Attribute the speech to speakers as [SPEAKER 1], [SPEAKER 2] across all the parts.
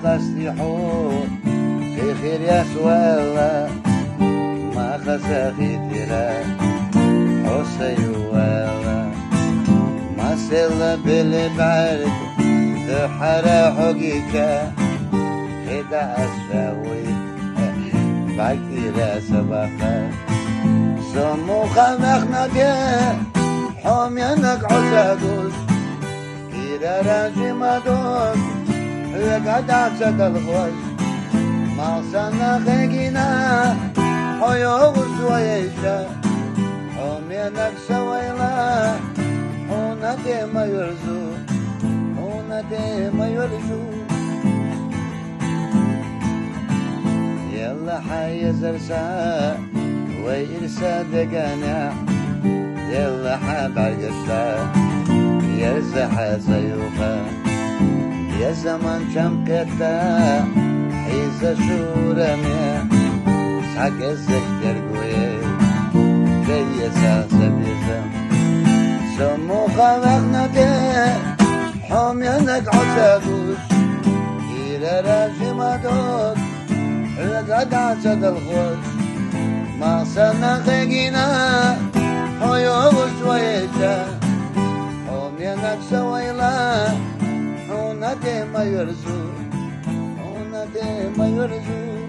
[SPEAKER 1] قصدي حور في خير يا سوالا ما خساخي ترى حسي ولا ما سلا بالبعد حرا حقيقة خدا أسفاوي بعدي لا سبقة سمو خمخنا حمينك عساقوس كيرا راجي مدوس وقعد عسد الغوش ما صنع خيقنا حيوغس ويشا حمينك سويلا هنا ما يرزو هنا ما يرزو يلا حي زرسا ويرسا دقانا يلا حاب عقشتا يرزح زيوخا يا زمان شمكتا حيزة شورمي سحق الزكتر قوي جاي ساسة بيزا سمو خلقنا حمينك عساقوش إلى راجي مدوك لقد عسد الخوش ما صنع خيقنا حيوغس ويشا حمينك سويلا هنا ما يرزو هنا ما يرزو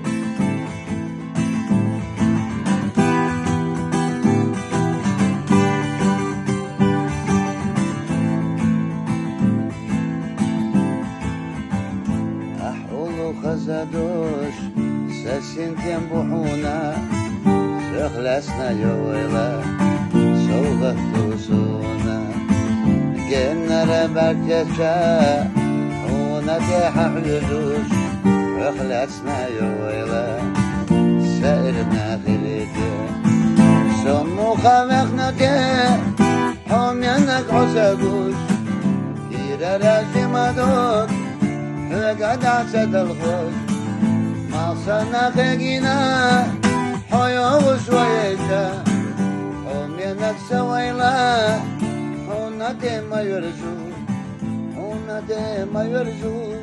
[SPEAKER 1] خزدوش ساسين تنبحونا شخلسنا يويلا سوغة توسونا جينا ربكتشا هونا تححلدوش شخلسنا يويلا سائرنا خليتي سمو خمخنا حمينك عساقوش كيرا راسي مدوك لقد عسد الخوش ما صنع خيقنا حيوغس ويشا حمينك سويلا هنا ما يرزو هنا ما يرزو